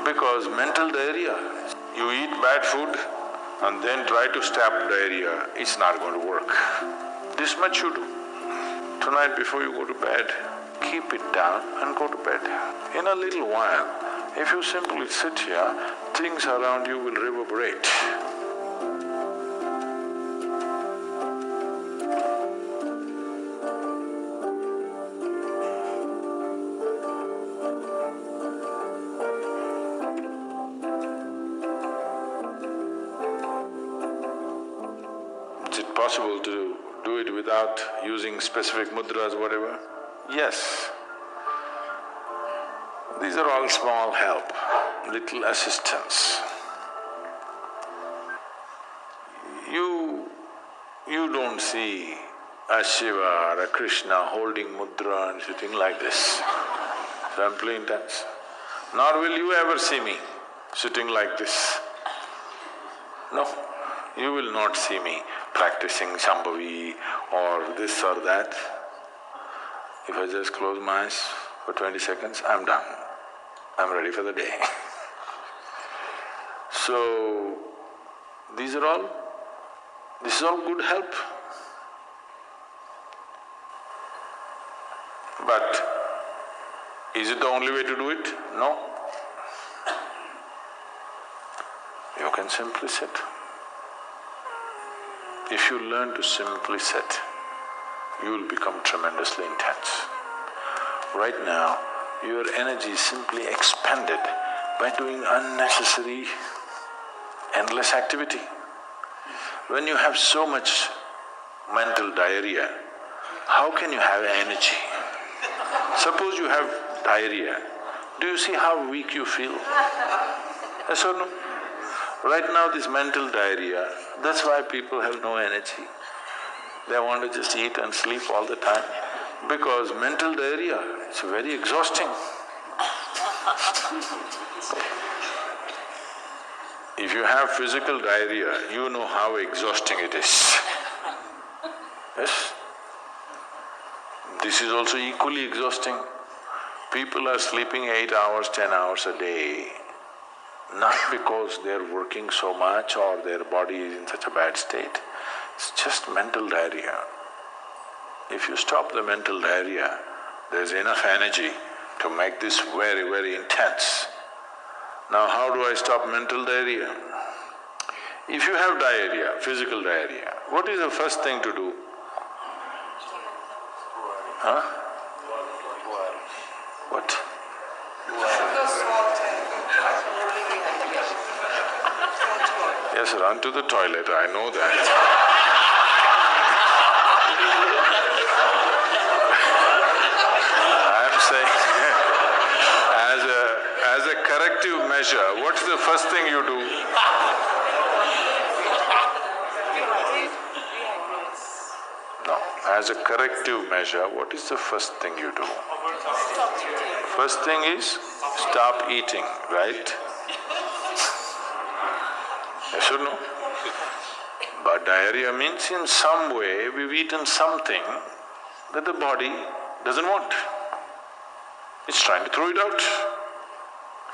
Because mental diarrhea, you eat bad food and then try to stop diarrhea, it's not going to work. This much you do. Tonight before you go to bed, keep it down and go to bed. In a little while, if you simply sit here, things around you will reverberate. Is it possible to do it without using specific mudras, whatever? Yes. These are all small help, little assistance. You don't see a Shiva or a Krishna holding mudra and sitting like this, simply intense. Nor will you ever see me sitting like this. No, you will not see me practicing Shambhavi or this or that. If I just close my eyes for 20 seconds, I'm done. I'm ready for the day. So, this is all good help. But is it the only way to do it? No. You can simply sit. If you learn to simply sit, you will become tremendously intense. Right now, your energy is simply expended by doing unnecessary, endless activity. When you have so much mental diarrhea, how can you have energy? Suppose you have diarrhea, do you see how weak you feel? Yes or no? Right now this mental diarrhea, that's why people have no energy. They want to just eat and sleep all the time. Because mental diarrhea, it's very exhausting. If you have physical diarrhea, you know how exhausting it is. Yes? This is also equally exhausting. People are sleeping 8 hours, 10 hours a day, not because they're working so much or their body is in such a bad state. It's just mental diarrhea. If you stop the mental diarrhea, there's enough energy to make this very, very intense. Now how do I stop mental diarrhea? If you have diarrhea, physical diarrhea, what is the first thing to do? Huh? What? Yes, run to the toilet, I know that. As a corrective measure, what's the first thing you do? No, as a corrective measure, what is the first thing you do? First thing is stop eating, right? Yes or no? But diarrhea means in some way we've eaten something that the body doesn't want. It's trying to throw it out.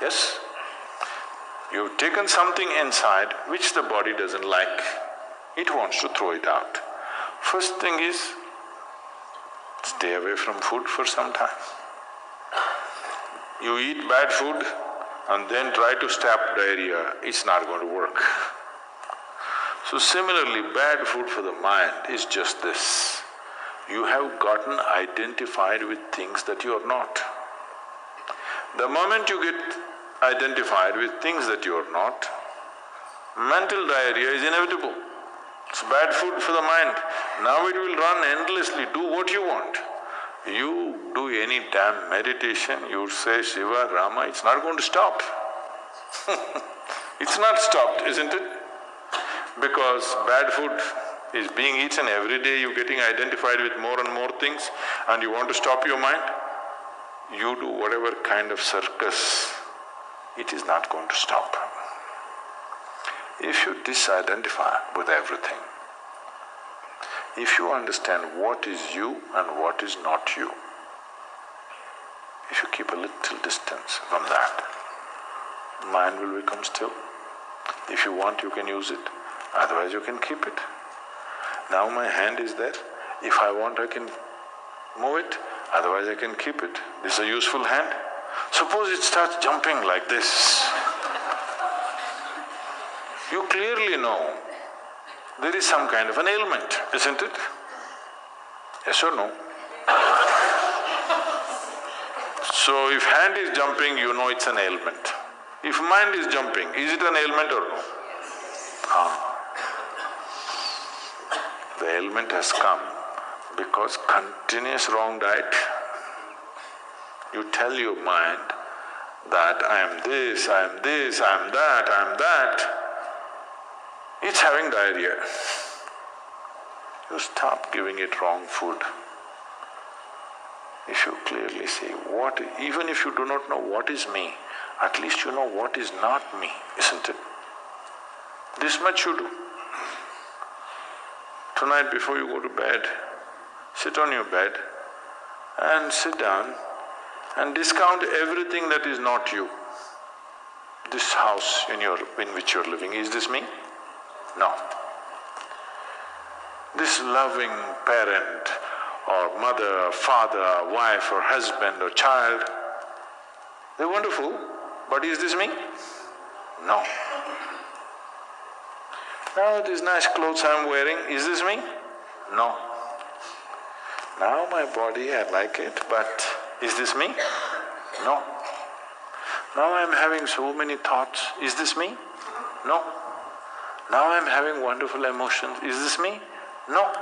Yes? You've taken something inside which the body doesn't like. It wants to throw it out. First thing is, stay away from food for some time. You eat bad food and then try to stop diarrhea, it's not going to work. So similarly, bad food for the mind is just this. You have gotten identified with things that you are not. The moment you get identified with things that you are not, mental diarrhea is inevitable. It's bad food for the mind. Now it will run endlessly, do what you want. You do any damn meditation, you say Shiva, Rama, it's not going to stop. It's not stopped, isn't it? Because bad food is being eaten every day, you're getting identified with more and more things and you want to stop your mind, you do whatever kind of circus, it is not going to stop. If you disidentify with everything, if you understand what is you and what is not you, if you keep a little distance from that, mind will become still. If you want, you can use it, otherwise you can keep it. Now my hand is there, if I want I can move it, otherwise I can keep it. This is a useful hand. Suppose it starts jumping like this. You clearly know there is some kind of an ailment, isn't it? Yes or no? So if hand is jumping, you know it's an ailment. If mind is jumping, is it an ailment or no? The ailment has come because continuous wrong diet. You tell your mind that I am this, I am this, I am that, I am that. It's having diarrhea. You stop giving it wrong food. If you clearly see what… even if you do not know what is me, at least you know what is not me, isn't it? This much you do. Tonight before you go to bed, sit on your bed and sit down and discount everything that is not you. This house in which you're living, is this me? No. This loving parent or mother, father, wife or husband or child, they're wonderful, but is this me? No. Now these nice clothes I'm wearing, is this me? No. Now my body, I like it, but is this me? No. Now I'm having so many thoughts, is this me? No. Now I'm having wonderful emotions, is this me? No.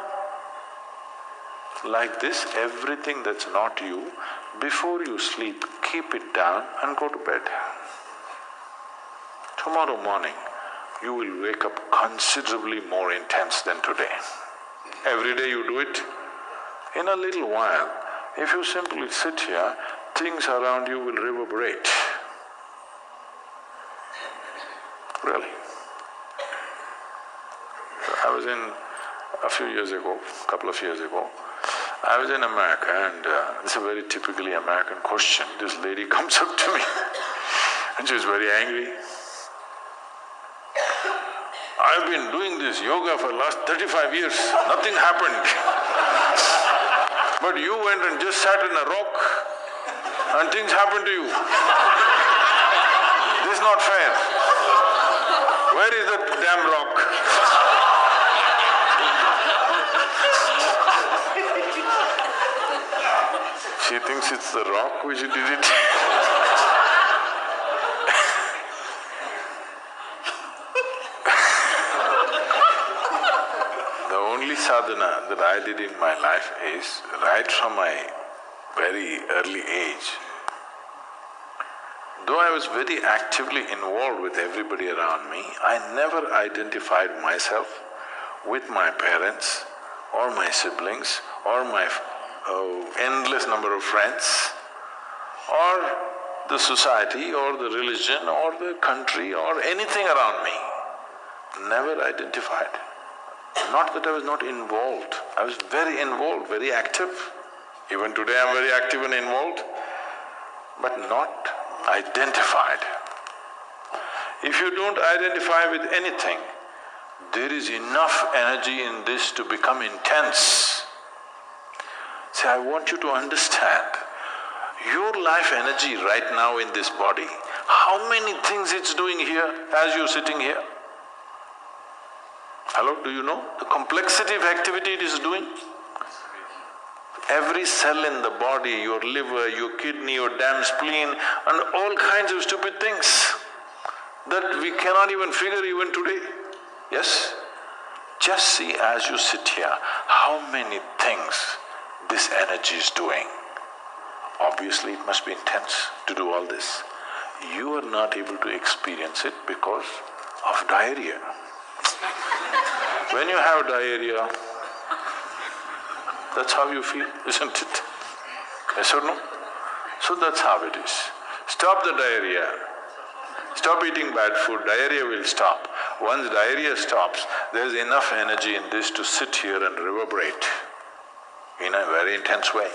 Like this, everything that's not you, before you sleep, keep it down and go to bed. Tomorrow morning, you will wake up considerably more intense than today. Every day you do it. In a little while, if you simply sit here, things around you will reverberate. Really. I was in… couple of years ago, I was in America and it's a very typically American question. This lady comes up to me and she was very angry. I've been doing this yoga for the last 35 years, nothing happened. But you went and just sat in a rock and things happened to you. This is not fair. Where is that damn rock? She thinks it's the rock which did it. The only sadhana that I did in my life is, right from my very early age, though I was very actively involved with everybody around me, I never identified myself with my parents or my siblings or my endless number of friends or the society or the religion or the country or anything around me. Never identified. Not that I was not involved, I was very involved, very active. Even today I'm very active and involved, but not identified. If you don't identify with anything, there is enough energy in this to become intense. See, I want you to understand, your life energy right now in this body, how many things it's doing here as you're sitting here? Hello, do you know the complexity of activity it is doing? Every cell in the body, your liver, your kidney, your damn spleen and all kinds of stupid things that we cannot even figure even today. Yes? Just see as you sit here, how many things this energy is doing. Obviously it must be intense to do all this. You are not able to experience it because of diarrhea. When you have diarrhea, that's how you feel, isn't it? Yes or no? So that's how it is. Stop the diarrhea. Stop eating bad food, diarrhea will stop. Once diarrhea stops, there's enough energy in this to sit here and reverberate in a very intense way.